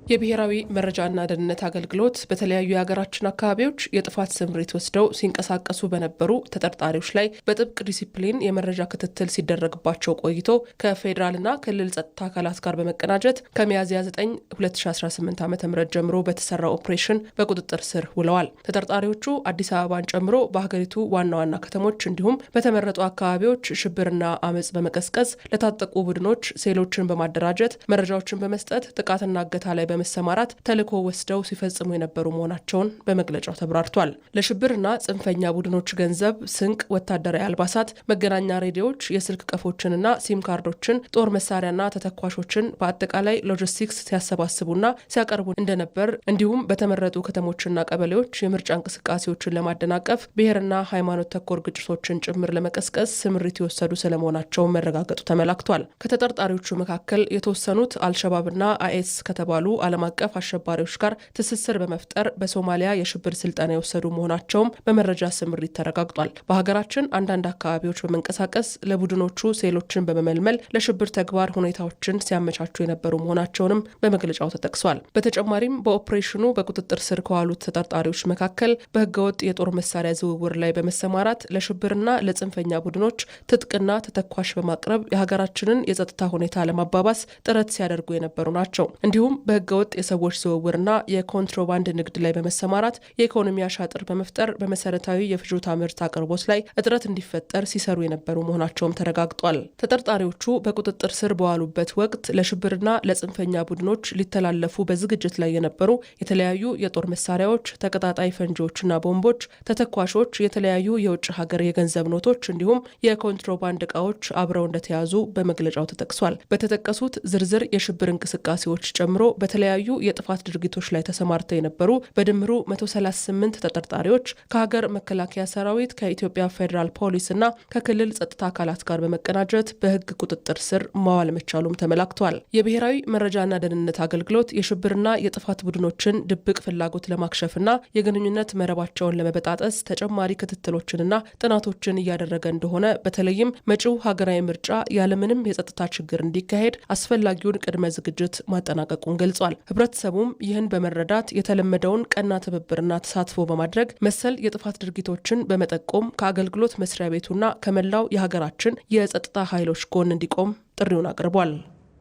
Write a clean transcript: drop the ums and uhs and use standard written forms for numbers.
የብሔራዊ መረጃና ደህንነት አገልግሎት በተለያዩ የሀገራችን አካባቢዎች የጥፋት ስምሪት ወስደው ሲንቀሳቀሱ በነበሩ ተጠርጣሪዎች ላይ በጥብቅ ዲሲፕሊን የመረጃ ክትትል ሲደረግባቸው ቆይቶ ከፌዴራልና ክልል ጸጥታ አካላት ጋር በመቀናጀት ከሚያዝያ 9 2018 ዓ.ም ጀምሮ በተሰራ ኦፕሬሽን በቁጥጥር ስር ውለዋል። ተጠርጣሪዎቹ አዲስ አበባን ጨምሮ በሀገሪቱ ዋና ዋና ከተሞች እንዲሁም በተመረጡ አካባቢዎች ሽብርና አመጽ በመቀስቀስ ለታጠቁ ቡድኖች ሴሎችን በማደራጀት መረጃዎችን በመስጠት ጥቃትና እገታ ላይ በመሰማራት ተልዕኮ ወስደው ሲፈጽሙ የነበሩ መሆናቸውን በመግለጫው ተብራርቷል። ለሽብርና ጽንፈኛ ቡድኖች ገንዘብ፣ ስንቅ፣ ወታደራዊ አልባሳት፣ መገናኛ ሬዲዮዎች፣ የስልክ ቀፎችንና ሲም ካርዶችን፣ ጦር መሳሪያና ተተኳሾችን በአጠቃላይ ሎጂስቲክስ ሲያሰባስቡና ሲያቀርቡ እንደነበር እንዲሁም በተመረጡ ከተሞችና ቀበሌዎች የምርጫ እንቅስቃሴዎችን ለማደናቀፍ ብሔርና ሃይማኖት ተኮር ግጭቶችን ጭምር ለመቀስቀስ ስምሪት የወሰዱ ስለመሆናቸው መረጋገጡ ተመላክቷል። ከተጠርጣሪዎቹ መካከል የተወሰኑት አልሸባብና አይኤስ ከተባሉ ዓለም አቀፍ አሸባሪዎች ጋር ትስስር በመፍጠር በሶማሊያ የሽብር ስልጠና የወሰዱ መሆናቸውም በመረጃ ስምሪት ተረጋግጧል። በሀገራችን አንዳንድ አካባቢዎች በመንቀሳቀስ ለቡድኖቹ ሴሎችን በመመልመል ለሽብር ተግባር ሁኔታዎችን ሲያመቻቹ የነበሩ መሆናቸውንም በመግለጫው ተጠቅሷል። በተጨማሪም በኦፕሬሽኑ በቁጥጥር ስር ከዋሉት ተጠርጣሪዎች መካከል በህገወጥ የጦር መሳሪያ ዝውውር ላይ በመሰማራት ለሽብርና ለጽንፈኛ ቡድኖች ትጥቅና ተተኳሽ በማቅረብ የሀገራችንን የጸጥታ ሁኔታ ለማባባስ ጥረት ሲያደርጉ የነበሩ ናቸው። እንዲሁም በህገወጥ የሰዎች ዝውውርና የኮንትሮባንድ ንግድ ላይ በመሰማራት የኢኮኖሚ አሻጥር በመፍጠር በመሰረታዊ የፍጆታ ምርት አቅርቦት ላይ እጥረት እንዲፈጠር ሲሰሩ የነበሩ መሆናቸውም ተረጋግጧል። ተጠርጣሪዎቹ በቁጥጥር ስር በዋሉበት ወቅት ለሽብርና ለጽንፈኛ ቡድኖች ሊተላለፉ በዝግጅት ላይ የነበሩ የተለያዩ የጦር መሳሪያዎች፣ ተቀጣጣይ ፈንጂዎችና ቦምቦች፣ ተተኳሾች፣ የተለያዩ የውጭ ሀገር የገንዘብ ኖቶች እንዲሁም የኮንትሮባንድ እቃዎች አብረው እንደተያዙ በመግለጫው ተጠቅሷል። በተጠቀሱት ዝርዝር የሽብር እንቅስቃሴዎች ጨምሮ በተለያዩ የጥፋት ድርጊቶች ላይ ተሰማርተው የነበሩ በድምሩ 138 ተጠርጣሪዎች ከሀገር መከላከያ ሰራዊት፣ ከኢትዮጵያ ፌዴራል ፖሊስ እና ከክልል ጸጥታ አካላት ጋር በመቀናጀት በህግ ቁጥጥር ስር ማዋል መቻሉም ተመላክቷል። የብሔራዊ መረጃና ደህንነት አገልግሎት የሽብርና የጥፋት ቡድኖችን ድብቅ ፍላጎት ለማክሸፍና የግንኙነት መረባቸውን ለመበጣጠስ ተጨማሪ ክትትሎችንና ጥናቶችን እያደረገ እንደሆነ በተለይም መጪው ሀገራዊ ምርጫ ያለምንም የጸጥታ ችግር እንዲካሄድ አስፈላጊውን ቅድመ ዝግጅት ማጠናቀቁን ገልጿል። ህብረተሰቡም ይህን በመረዳት የተለመደውን ቀና ትብብርና ተሳትፎ በማድረግ መሰል የጥፋት ድርጊቶችን በመጠቆም ከአገልግሎት መስሪያ ቤቱና ከመላው የሀገራችን የጸጥታ ኃይሎች ጎን እንዲቆም ጥሪውን አቅርቧል።